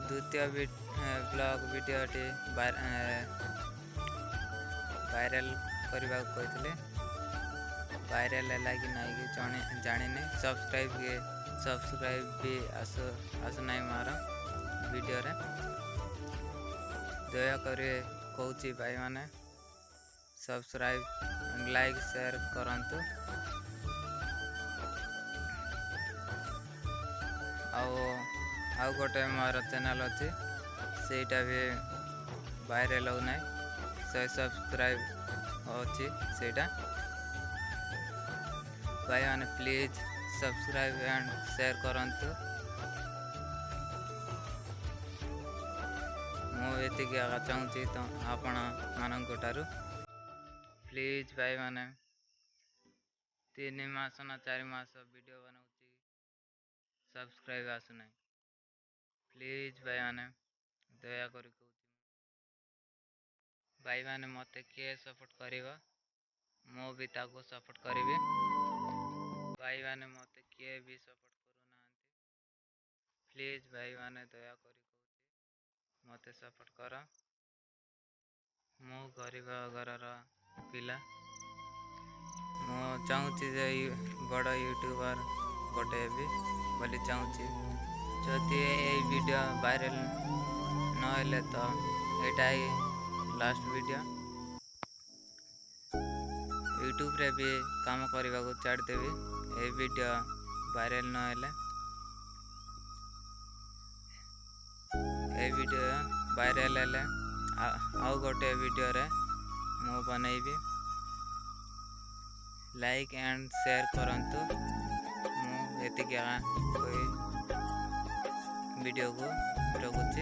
द्वितीय blog वीडियोटी viral करने कहते भाइराल है कि नहीं कि जानी सब्सक्राइब भी आसुना मोर वीडियो रे दयाकर कौची भाई माने सब्सक्राइब लाइक शेयर करंतु आउ गोटे मोर चैनल अच्छी सेटा भी भाइराल हो ना 100 सब्सक्राइब अच्छी सेटा भाई माने प्लीज सब्सक्राइब एंड शेयर करंतु मुझे चाहूँगी तो आपण मानक प्लीज भाई माने 3 मास ना 4 मास वीडियो बनाऊँगी सब्सक्राइब आसुना प्लीज भाई माने दया कर भाई माने मते किए सपोर्ट करिवो मो भी ताको सपोर्ट करिवे भाई माने मते किए भी सपोर्ट करू नांती प्लीज भाई माने दया करी मते सपोर्ट कर मो गरीब घरर पिला मो चाहूँगी जे बड़ यूट्यूबर गोटे भी बोली चाहूँगी जदि ये वीडियो वायरल नहले तो एटा ही लास्ट वीडियो यूट्यूब रे भी काम करने को छाड़देवी ये वीडियो वायरल नहले ये वीडियो वायरल हेले आउ गोटे वीडियो रे मु बनैबी लाइक एंड शेयर करंतु मु एतिक कोई वीडियो को रखुची